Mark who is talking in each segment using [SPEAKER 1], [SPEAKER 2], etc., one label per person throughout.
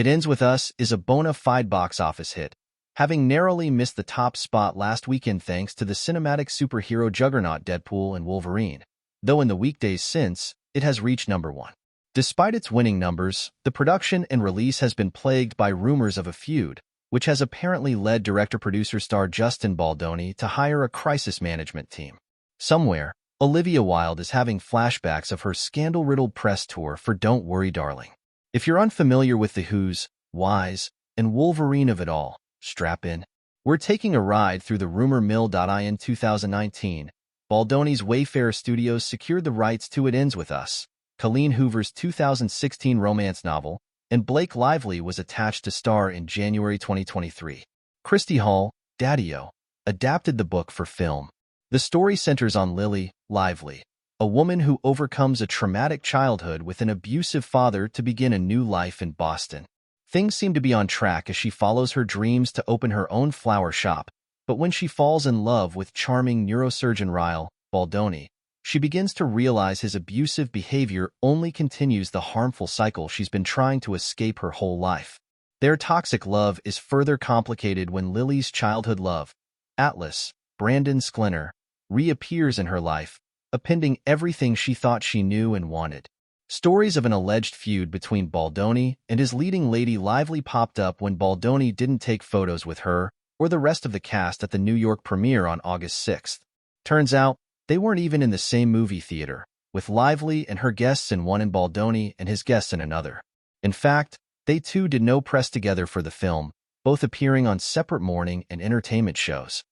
[SPEAKER 1] It Ends With Us is a bona fide box office hit, having narrowly missed the top spot last weekend thanks to the cinematic superhero juggernaut Deadpool and Wolverine, though in the weekdays since, it has reached #1. Despite its winning numbers, the production and release has been plagued by rumors of a feud, which has apparently led director-producer star Justin Baldoni to hire a crisis management team. Somewhere, Olivia Wilde is having flashbacks of her scandal-riddled press tour for Don't Worry Darling. If you're unfamiliar with the who's, whys, and Wolverine of it all, strap in. We're taking a ride through the rumor mill. In 2019, Baldoni's Wayfarer Studios secured the rights to It Ends With Us, Colleen Hoover's 2016 romance novel, and Blake Lively was attached to star in January 2023. Christy Hall, Daddy-O, adapted the book for film. The story centers on Lily, Lively, a woman who overcomes a traumatic childhood with an abusive father to begin a new life in Boston. Things seem to be on track as she follows her dreams to open her own flower shop, but when she falls in love with charming neurosurgeon Ryle Baldoni, she begins to realize his abusive behavior only continues the harmful cycle she's been trying to escape her whole life. Their toxic love is further complicated when Lily's childhood love, Atlas, Brandon Sklenar, reappears in her life, appending everything she thought she knew and wanted. Stories of an alleged feud between Baldoni and his leading lady Lively popped up when Baldoni didn't take photos with her or the rest of the cast at the New York premiere on August 6th. Turns out, they weren't even in the same movie theater, with Lively and her guests in one and Baldoni and his guests in another. In fact, they too did no press together for the film, both appearing on separate morning and entertainment shows.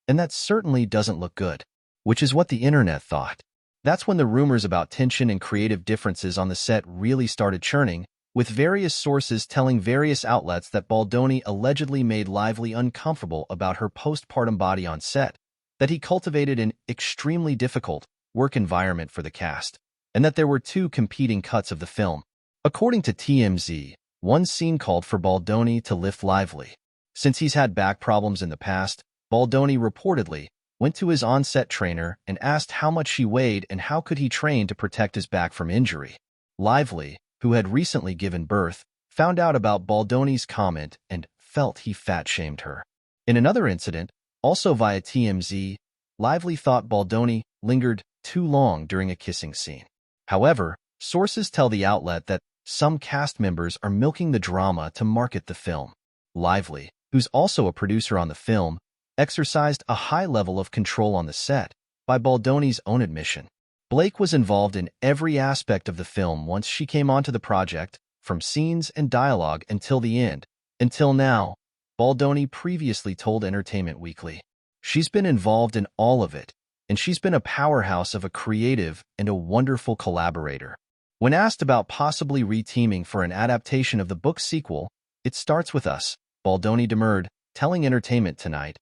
[SPEAKER 1] And that certainly doesn't look good, which is what the internet thought. That's when the rumors about tension and creative differences on the set really started churning, with various sources telling various outlets that Baldoni allegedly made Lively uncomfortable about her postpartum body on set, that he cultivated an extremely difficult work environment for the cast, and that there were two competing cuts of the film. According to TMZ, one scene called for Baldoni to lift Lively. Since he's had back problems in the past, Baldoni reportedly went to his on-set trainer and asked how much she weighed and how could he train to protect his back from injury. Lively, who had recently given birth, found out about Baldoni's comment and felt he fat-shamed her. In another incident, also via TMZ, Lively thought Baldoni lingered too long during a kissing scene. However, sources tell the outlet that some cast members are milking the drama to market the film. Lively, who's also a producer on the film, exercised a high level of control on the set, by Baldoni's own admission. Blake was involved in every aspect of the film once she came onto the project, from scenes and dialogue until the end. Until now, Baldoni previously told Entertainment Weekly. She's been involved in all of it, and she's been a powerhouse of a creative and a wonderful collaborator. When asked about possibly re-teaming for an adaptation of the book sequel, It Starts With Us, Baldoni demurred, telling Entertainment Tonight,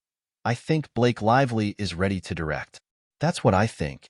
[SPEAKER 1] "I think Blake Lively is ready to direct. That's what I think."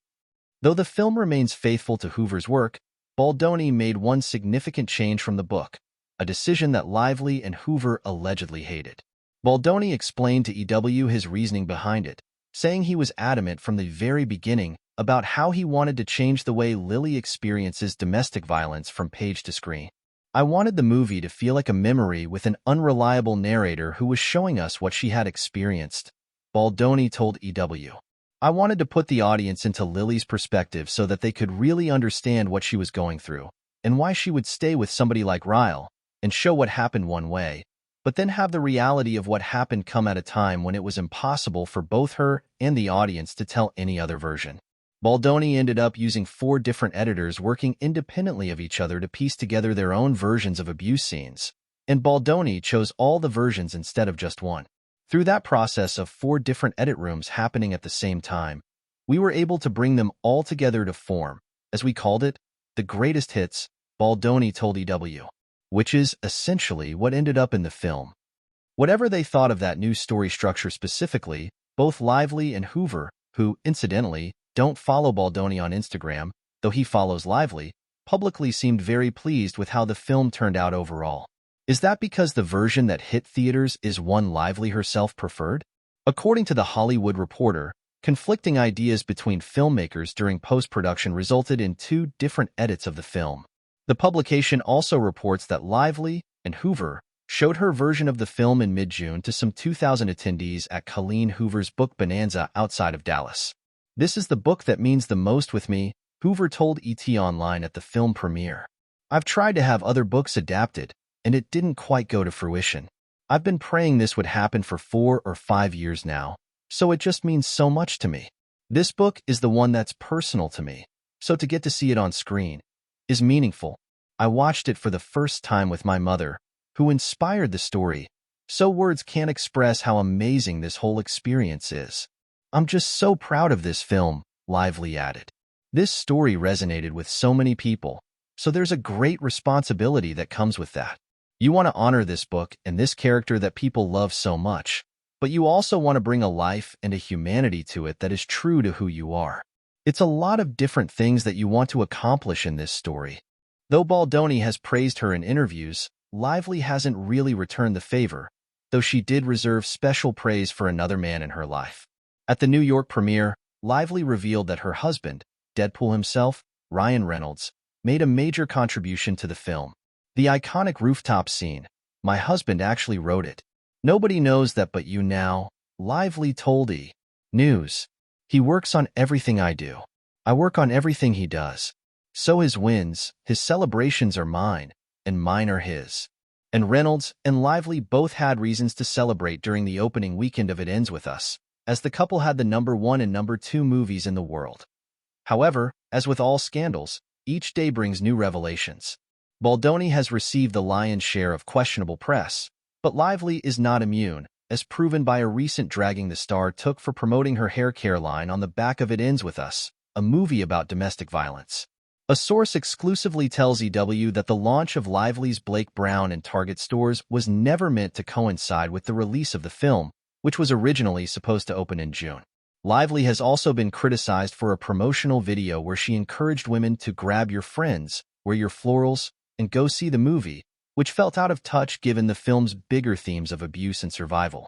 [SPEAKER 1] Though the film remains faithful to Hoover's work, Baldoni made one significant change from the book, a decision that Lively and Hoover allegedly hated. Baldoni explained to EW his reasoning behind it, saying he was adamant from the very beginning about how he wanted to change the way Lily experiences domestic violence from page to screen. "I wanted the movie to feel like a memory with an unreliable narrator who was showing us what she had experienced," Baldoni told EW. "I wanted to put the audience into Lily's perspective so that they could really understand what she was going through, and why she would stay with somebody like Ryle, and show what happened one way, but then have the reality of what happened come at a time when it was impossible for both her and the audience to tell any other version." Baldoni ended up using 4 different editors working independently of each other to piece together their own versions of abuse scenes, and Baldoni chose all the versions instead of just one. Through that process of 4 different edit rooms happening at the same time, we were able to bring them all together to form, as we called it, the greatest hits, Baldoni told EW, which is essentially what ended up in the film. Whatever they thought of that new story structure specifically, both Lively and Hoover, who, incidentally, don't follow Baldoni on Instagram, though he follows Lively, publicly seemed very pleased with how the film turned out overall. Is that because the version that hit theaters is one Lively herself preferred? According to The Hollywood Reporter, conflicting ideas between filmmakers during post-production resulted in 2 different edits of the film. The publication also reports that Lively and Hoover, showed her version of the film in mid-June to some 2,000 attendees at Colleen Hoover's book Bonanza outside of Dallas. "This is the book that means the most with me," Hoover told ET Online at the film premiere. "I've tried to have other books adapted, and it didn't quite go to fruition. I've been praying this would happen for 4 or 5 years now, so it just means so much to me. This book is the one that's personal to me, so to get to see it on screen is meaningful. I watched it for the first time with my mother, who inspired the story, so words can't express how amazing this whole experience is. I'm just so proud of this film," Lively added. "This story resonated with so many people, so there's a great responsibility that comes with that. You want to honor this book and this character that people love so much, but you also want to bring a life and a humanity to it that is true to who you are. It's a lot of different things that you want to accomplish in this story." Though Baldoni has praised her in interviews, Lively hasn't really returned the favor, though she did reserve special praise for another man in her life. At the New York premiere, Lively revealed that her husband, Deadpool himself, Ryan Reynolds, made a major contribution to the film. The iconic rooftop scene, "My husband actually wrote it. Nobody knows that but you now," Lively told E! News. "He works on everything I do. I work on everything he does. So his wins, his celebrations are mine, and mine are his." And Reynolds and Lively both had reasons to celebrate during the opening weekend of It Ends With Us, as the couple had the #1 and #2 movies in the world. However, as with all scandals, each day brings new revelations. Baldoni has received the lion's share of questionable press, but Lively is not immune, as proven by a recent dragging the star took for promoting her hair care line on the back of It Ends With Us, a movie about domestic violence. A source exclusively tells EW that the launch of Lively's Blake Brown in Target stores was never meant to coincide with the release of the film, which was originally supposed to open in June. Lively has also been criticized for a promotional video where she encouraged women to grab your friends, wear your florals, and go see the movie, which felt out of touch given the film's bigger themes of abuse and survival.